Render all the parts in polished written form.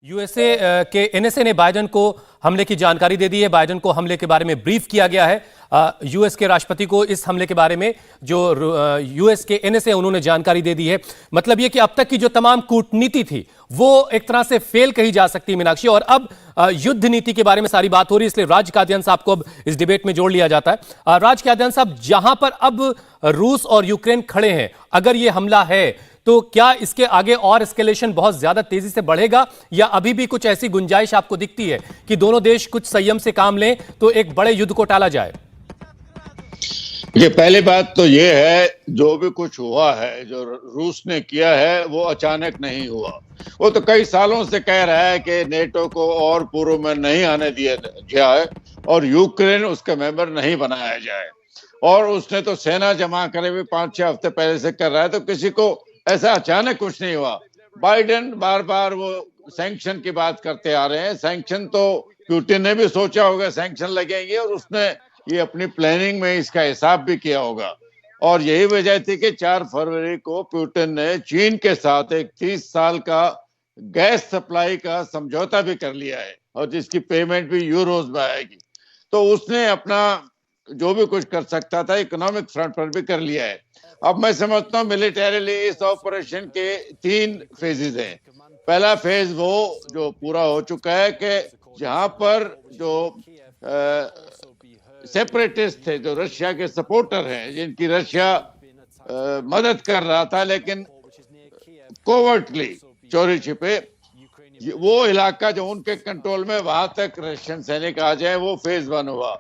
USA के NSA ने Biden को हमले की जानकारी दे दी है। बाइडेन को हमले के बारे में ब्रीफ किया गया है। यूएस के राष्ट्रपति को इस हमले के बारे में जो यूएस के एनएसए उन्होंने जानकारी दे दी है। मतलब यह कि अब तक की जो तमाम कूटनीति थी वो एक तरह से फेल कही जा सकती है मीनाक्षी, और अब युद्ध नीति के बारे में सारी बात हो रही है, इसलिए राज कादियान साहब को अब इस डिबेट में जोड़ लिया जाता है। राज कादियान साहब, जहां पर अब रूस और यूक्रेन खड़े हैं, अगर यह हमला है तो क्या इसके आगे और एस्केलेशन बहुत ज्यादा तेजी से बढ़ेगा, या अभी भी कुछ ऐसी गुंजाइश आपको दिखती है कि दोनों देश कुछ संयम से काम लें तो एक बड़े युद्ध को टाला जाए? ये पहली बात तो ये है, जो भी कुछ हुआ है, जो रूस ने किया है, वो अचानक नहीं हुआ। वो तो कई सालों से कह रहा है कि नेटो को और पूर्व में नहीं आने दिया जाए और यूक्रेन उसका मेंबर नहीं बनाया जाए, और उसने तो सेना जमा करे भी 5-6 हफ्ते पहले से कर रहा है। तो किसी को ऐसा अचानक कुछ नहीं हुआ। बाइडेन बार बार वो सैंक्शन की बात करते आ रहे हैं। सैंक्शन तो पुतिन ने भी सोचा होगा सैंक्शन लगेंगे, और उसने ये अपनी प्लानिंग में इसका हिसाब भी किया होगा। और यही वजह थी कि 4 फरवरी को पुतिन ने चीन के साथ एक 30 साल का गैस सप्लाई का समझौता भी कर लिया है, और जिसकी पेमेंट भी यूरोज में आएगी। तो उसने अपना जो भी कुछ कर सकता था इकोनॉमिक फ्रंट पर भी कर लिया है। अब मैं समझता हूँ मिलिटरीली इस ऑपरेशन के 3 फेजेस हैं। पहला फेज वो जो पूरा हो चुका है कि जहां पर जो सेपरेटिस्ट थे, जो रशिया के सपोर्टर हैं, जिनकी रशिया मदद कर रहा था लेकिन कोवर्टली, चोरी छिपे, वो इलाका जो उनके कंट्रोल में, वहां तक रशियन सैनिक आ जाए, वो फेज 1 हुआ।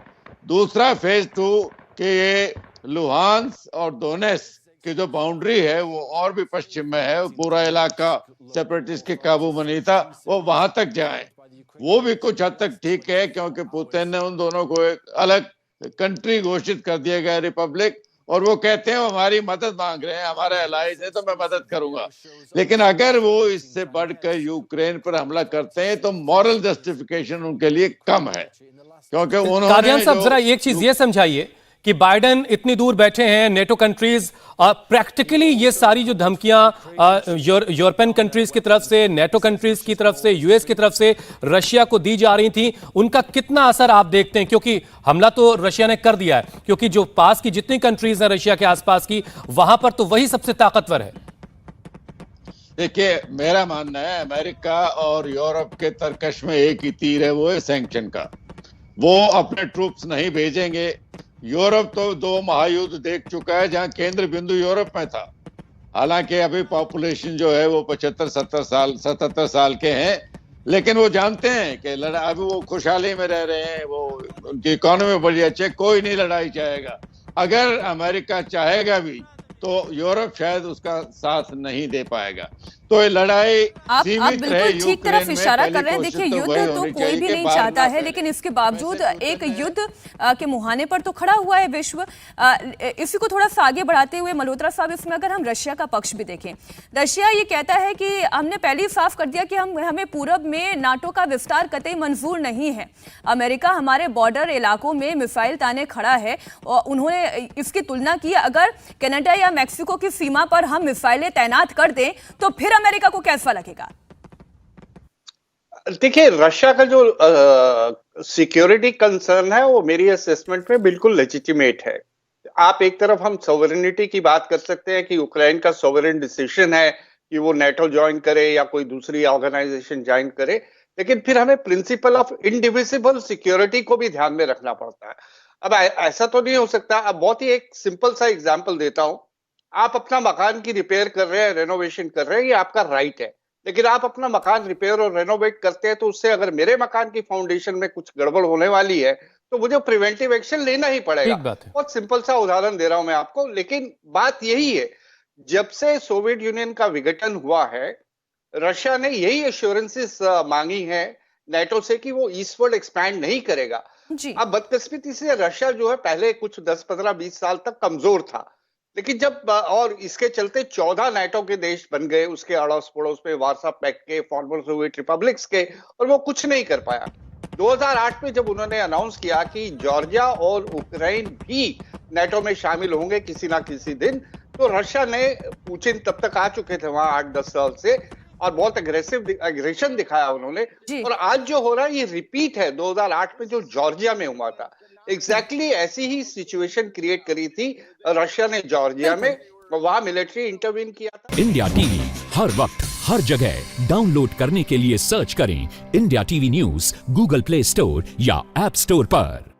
दूसरा फेज 2 कि ये लुहांस और दोनेत्स्क की जो बाउंड्री है वो और भी पश्चिम में है, पूरा इलाका सेपरेटिस्ट के काबू में नहीं था, वो वहां तक जाए। वो भी कुछ हद तक ठीक है, क्योंकि पुतिन ने उन दोनों को एक अलग कंट्री घोषित कर दिया गया, रिपब्लिक, और वो कहते हैं वो हमारी मदद मांग रहे हैं, हमारे एलाइज है तो मैं मदद करूंगा। लेकिन अगर वो इससे बढ़कर यूक्रेन पर हमला करते हैं तो मॉरल जस्टिफिकेशन उनके लिए कम है, क्योंकि उन्होंने कादियान साहब जरा एक चीज ये समझाइए कि बाइडेन इतनी दूर बैठे हैं, नेटो कंट्रीज प्रैक्टिकली ये सारी जो धमकियां यूरोपियन कंट्रीज की तरफ से, नेटो कंट्रीज की तरफ से, यूएस की तरफ से रशिया को दी जा रही थी, उनका कितना असर आप देखते हैं? क्योंकि हमला तो रशिया ने कर दिया है, क्योंकि जो पास की जितनी कंट्रीज हैं रशिया के आसपास की, वहां पर तो वही सबसे ताकतवर है। देखिए, मेरा मानना है अमेरिका और यूरोप के तरकश में एक ही तीर है, वो है सैंक्शन का। वो अपने ट्रूप्स नहीं भेजेंगे। यूरोप तो 2 महायुद्ध देख चुका है जहां केंद्र बिंदु यूरोप में था। हालांकि अभी पॉपुलेशन जो है वो 77 साल के हैं, लेकिन वो जानते हैं कि अभी वो खुशहाली में रह रहे हैं, वो उनकी इकोनॉमी बड़ी अच्छी है, कोई नहीं लड़ाई चाहेगा। अगर अमेरिका चाहेगा भी तो यूरोप शायद उसका साथ नहीं दे पाएगा। तो ये लड़ाई आप बिल्कुल ठीक तरफ इशारा कर रहे हैं। देखिए, युद्ध तो कोई भी नहीं चाहता है, लेकिन इसके बावजूद एक युद्ध के मुहाने पर तो खड़ा हुआ है विश्व। इसी को थोड़ा सा आगे बढ़ाते हुए मल्होत्रा साहब, इसमें अगर हम रशिया का पक्ष भी देखें, रशिया ये कहता है कि हमने पहले ही साफ कर दिया कि हमें पूरब में नाटो का विस्तार कतई मंजूर नहीं है। अमेरिका हमारे बॉर्डर इलाकों में मिसाइल ताने खड़ा है, और उन्होंने इसकी तुलना की, अगर कनाडा या मैक्सिको की सीमा पर हम मिसाइलें तैनात कर दें तो फिर अमेरिका को कैसा लगेगा? देखिए, रशिया का जो सिक्योरिटी कंसर्न है वो मेरी असेसमेंट में बिल्कुल लेजिटिमेट है। आप एक तरफ हम सॉवरेनिटी की बात कर सकते हैं कि यूक्रेन का सॉवरेन डिसीजन है कि वो नेटो ज्वाइन करे या कोई दूसरी ऑर्गेनाइजेशन ज्वाइन करे, लेकिन फिर हमें प्रिंसिपल ऑफ इनडिविजिबल सिक्योरिटी को भी ध्यान में रखना पड़ता है। अब ऐसा तो नहीं हो सकता। अब बहुत ही एक सिंपल सा एग्जाम्पल देता हूं। आप अपना मकान की रिपेयर कर रहे हैं, रेनोवेशन कर रहे हैं, ये आपका राइट है, लेकिन आप अपना मकान रिपेयर और रेनोवेट करते हैं तो उससे अगर मेरे मकान की फाउंडेशन में कुछ गड़बड़ होने वाली है तो मुझे प्रिवेंटिव एक्शन लेना ही पड़ेगा। बहुत सिंपल सा उदाहरण दे रहा हूं मैं आपको, लेकिन बात यही है, जब से सोवियत यूनियन का विघटन हुआ है, रशिया ने यही एश्योरेंसेस मांगी है नेटो से कि वो ईस्टवर्ड एक्सपैंड नहीं करेगा। अब बदकिस्मती से रशिया जो है पहले कुछ 10, 15, 20 साल तक कमजोर था, लेकिन जब और इसके चलते 14 नाटो के देश बन गए उसके अड़ोस पड़ोस में, वार्सा पैक्ट के, फॉर्मर सोवियत रिपब्लिक्स के, और वो कुछ नहीं कर पाया। 2008 में जब उन्होंने अनाउंस किया कि जॉर्जिया और यूक्रेन भी नाटो में शामिल होंगे किसी ना किसी दिन, तो रशिया ने, पुतिन तब तक आ चुके थे वहां 8-10 साल से, और बहुत एग्रेशन दिखाया उन्होंने। जी। और आज जो हो रहा है ये रिपीट है 2008 में जो जॉर्जिया में हुआ था। एग्जैक्टली ऐसी ही सिचुएशन क्रिएट करी थी रशिया ने जॉर्जिया में, वहां मिलिट्री इंटरवीन किया था। इंडिया टीवी हर वक्त हर जगह डाउनलोड करने के लिए सर्च करें India TV news Google play store या ऐप स्टोर पर।